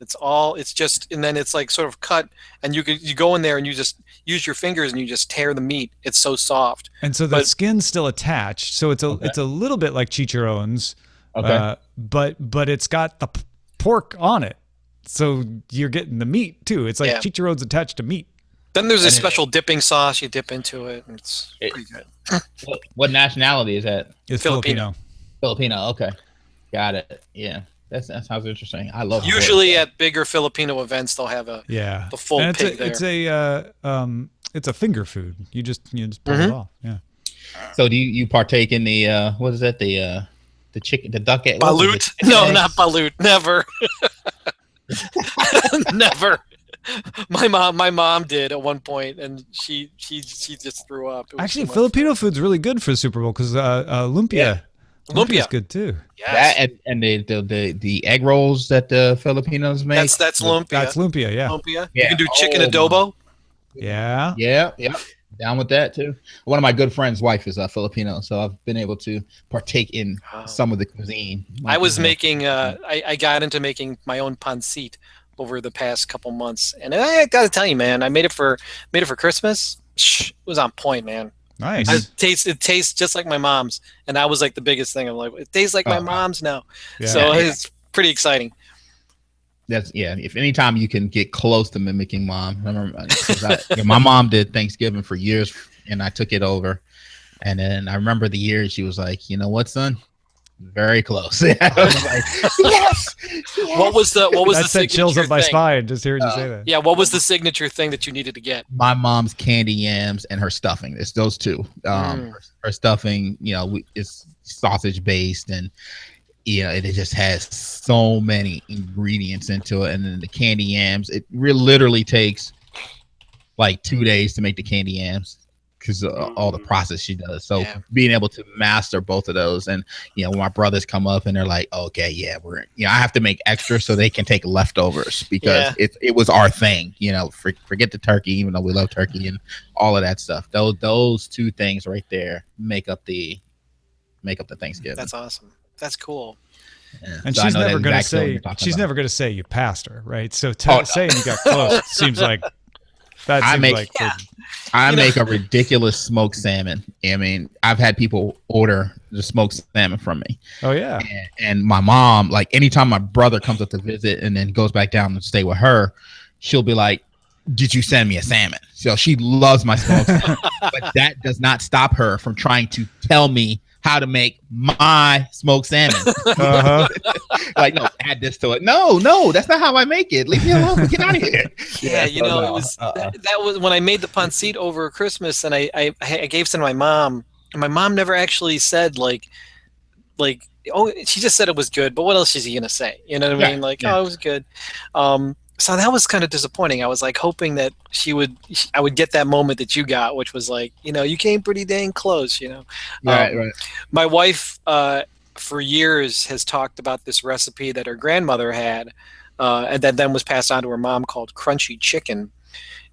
And then it's sort of cut, and you go in there and you just use your fingers and you just tear the meat. It's so soft. And so the skin's still attached, so it's a little bit like chicharrones. Okay. But it's got the pork on it, so you're getting the meat too. It's like chicharrones attached to meat. Then there's a special dipping sauce you dip into it. And it's pretty good. What nationality is that? It's Filipino. Filipino. Okay, got it. Yeah, that sounds interesting. I love. Usually at bigger Filipino events, they'll have the full pig there. It's a finger food. You just pull it off. Yeah. So do you partake in the what is that the chicken the duck balut? No, not balut. Never. Never. My mom did at one point, and she just threw up. It was Actually, too much. Filipino food's really good for the Super Bowl because lumpia. Lumpia's Lumpia. good too. Yes. That and the egg rolls that the Filipinos make. That's lumpia. That's lumpia, yeah. Lumpia. Yeah. You can do chicken Oh, adobo. Yeah. Yeah, down with that too. One of my good friends' wife is a Filipino, so I've been able to partake in some of the cuisine. I was making. I got into making my own pancit over the past couple months, and I got to tell you, man, I made it for Christmas. It was on point, man. Nice. It tastes just like my mom's, and that was like the biggest thing. I'm like, it tastes like my mom's now. Yeah. So it's pretty exciting. That's if anytime you can get close to mimicking mom. I remember, my mom did Thanksgiving for years, and I took it over. And then I remember the year she was like, "You know what, son? Very close." I was like, yes. What was the That sent chills signature up my thing? spine just hearing you say that. Yeah, what was the signature thing that you needed to get? My mom's candy yams and her stuffing. It's those two. Her stuffing, is sausage based, and it just has so many ingredients into it. And then the candy yams, it literally takes like 2 days to make the candy yams because all the process she does. So being able to master both of those, and when my brothers come up and they're like, okay, yeah, I have to make extra so they can take leftovers because it was our thing. Forget the turkey, even though we love turkey and all of that stuff. Those two things right there make up the Thanksgiving. That's awesome. That's cool. Yeah. And So she's I know never that going to exactly what say you're talking she's about. never going to say you passed her, right? So No. saying you got close seems like that. I Seems make- like I make a ridiculous smoked salmon. I mean, I've had people order the smoked salmon from me. oh yeah, And my mom, like anytime my brother comes up to visit and then goes back down and stay with her, she'll be like, "Did you send me a salmon?" So she loves my smoked salmon. But that does not stop her from trying to tell me how to make my smoked salmon. uh-huh. Like, no, add this to it. No, that's not how I make it. Leave me alone. Get out of here. Yeah, so it no, was that was when I made the pancit over Christmas, and I gave some to my mom, and my mom never actually said like oh, she just said it was good, but what else is he gonna say? You know what I mean? Like, oh, it was good. So that was kind of disappointing. I was like hoping that I would get that moment that you got, which was like, you came pretty dang close. right. My wife for years has talked about this recipe that her grandmother had, and that then was passed on to her mom, called crunchy chicken,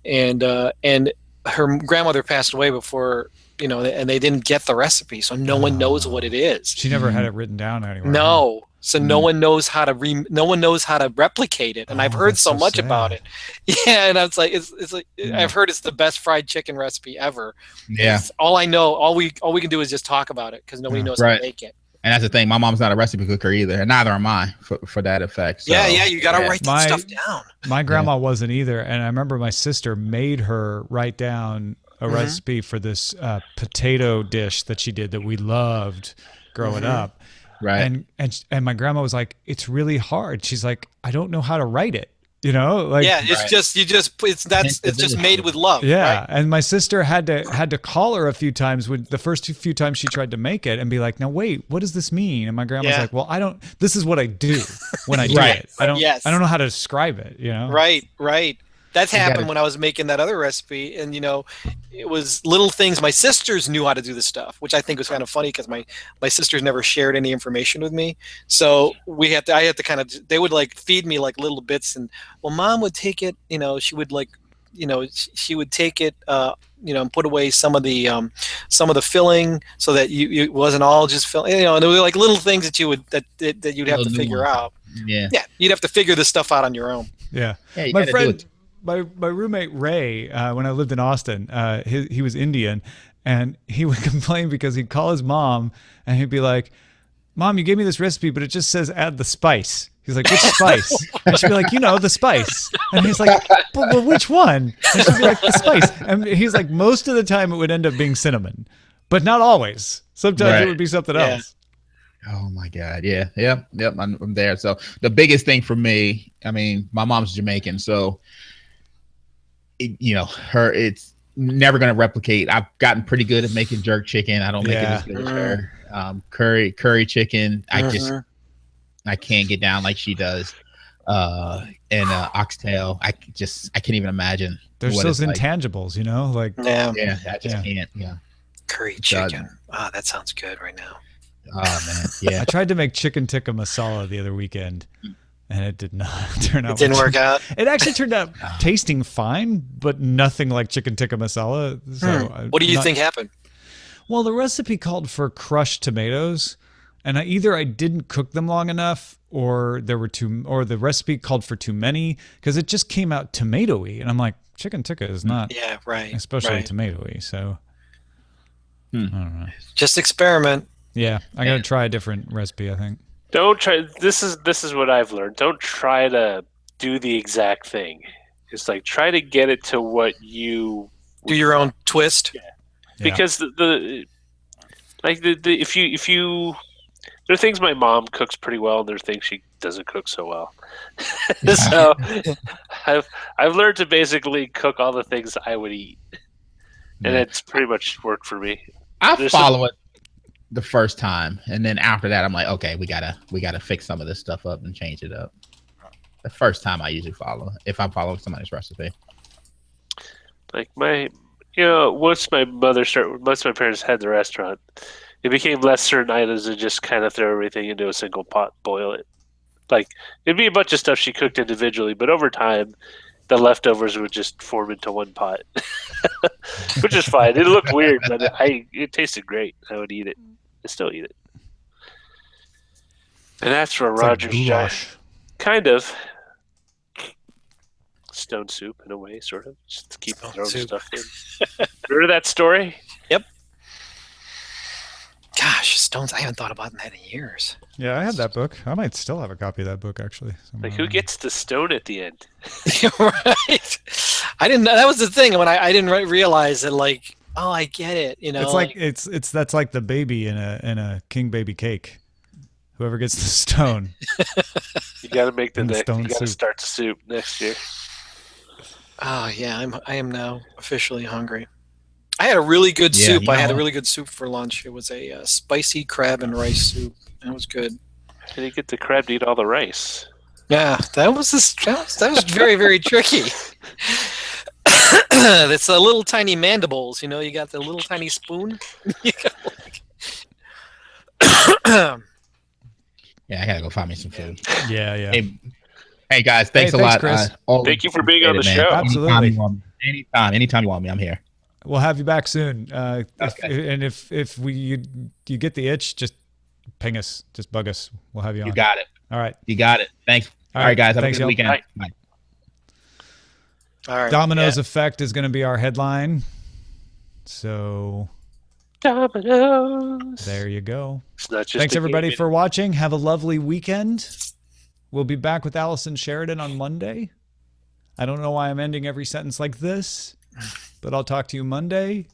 and her grandmother passed away before, and they didn't get the recipe, so no one knows what it is. She never had it written down anywhere. No. So no one knows how to replicate it, and I've heard that's so so much sad. about it. Yeah, and I was like, it's like I've heard it's the best fried chicken recipe ever. Yeah. It's all I know, all we can do is just talk about it because nobody knows how to make it. And that's the thing. My mom's not a recipe cooker either, and neither am I for that effect. So, Yeah, you got to write that stuff down. My grandma wasn't either, and I remember my sister made her write down a recipe for this potato dish that she did that we loved growing up. Right. And my grandma was like, "It's really hard." She's like, "I don't know how to write it." Like Yeah, it's just made with love. yeah. Right? And my sister had to call her a few times when the first few times she tried to make it and be like, "Now wait, what does this mean?" And my grandma's like, "Well, I don't. This is what I do when I do it. I don't know how to describe it." Right. That's happened when I was making that other recipe, and it was little things. My sisters knew how to do the stuff, which I think was kind of funny because my sisters never shared any information with me. So I had to kind of, they would like feed me like little bits, and mom would take it. She would like, she would take it. And put away some of the filling so that it wasn't all just filling. And there were like little things that you'd have to figure out. Yeah, you'd have to figure this stuff out on your own. Yeah. you My gotta friend, do it. my roommate Ray, when I lived in Austin, he was Indian, and he would complain because he'd call his mom and he'd be like, "Mom, you gave me this recipe, but it just says add the spice." He's like, "Which spice?" And she'd be like, "The spice." And he's like, but which one? And she'd be like, "The spice." And he's like, most of the time it would end up being cinnamon, but not always. Sometimes it would be something else. Oh my God. Yeah. Yep. I'm there. So the biggest thing for me, I mean, my mom's Jamaican, so it's never going to replicate. I've gotten pretty good at making jerk chicken. I don't make it as good as her. Curry chicken. I can't get down like she does. and oxtail. I can't even imagine. There's what those it's like. intangibles, you know, like Yeah. Yeah, I just can't. Yeah. Curry chicken. Ah, that sounds good right now. Oh man, yeah. I tried to make chicken tikka masala the other weekend, and it did not turn out. It didn't work out. It actually turned out tasting fine, but nothing like chicken tikka masala. So What do you think happened? Well, the recipe called for crushed tomatoes, and either I didn't cook them long enough, or the recipe called for too many, because it just came out tomatoey, and I'm like, chicken tikka is not, especially tomatoey. So I don't know. Just experiment. Yeah, I gotta try a different recipe, I think. Don't try. This is what I've learned. Don't try to do the exact thing. It's like try to get it to what you do your own twist. Yeah. Because if you there are things my mom cooks pretty well, and there are things she doesn't cook so well. So I've learned to basically cook all the things I would eat, and it's pretty much worked for me. I follow it the first time, and then after that, I'm like, okay, we gotta fix some of this stuff up and change it up. The first time I usually follow, if I'm following somebody's recipe. Like once my parents had the restaurant, it became less certain items and just kind of throw everything into a single pot, boil it. Like it'd be a bunch of stuff she cooked individually, but over time, the leftovers would just form into one pot, which is fine. It looked weird, but it tasted great. I would eat it. I still eat it. And that's where Roger's goulash. Kind of stone soup in a way, sort of. Just to keep throwing stuff in. Remember that story? Yep. Gosh, stones. I haven't thought about that in years. Yeah, I had that book. I might still have a copy of that book, actually. Like, who gets the stone at the end? Right. I didn't. That was the thing when I didn't realize that. Like, oh, I get it. It's like that's like the baby in a king baby cake. Whoever gets the stone. You got to make the stone you got to soup. start the soup next year. Oh yeah, I am now officially hungry. I had a really good soup. I had a really good soup for lunch. It was a spicy crab and rice soup. It was good. How do you get the crab to eat all the rice? Yeah, that was very, very tricky. It's a little tiny mandibles. You got the little tiny spoon. Yeah, I gotta go find me some food. Yeah. Hey guys, thanks a lot. Chris. Thank you for being on the show. Absolutely. Anytime you want me, I'm here. We'll have you back soon. Okay. If you get the itch, just ping us, just bug us. We'll have you on. You got it. All right. You got it. Thanks. All right, guys. Have a good weekend. Bye. All right. Domino's Effect is going to be our headline. So Domino's. there you go. It's not just Thanks a everybody game, for watching. Have a lovely weekend. We'll be back with Allison Sheridan on Monday. I don't know why I'm ending every sentence like this, but I'll talk to you Monday.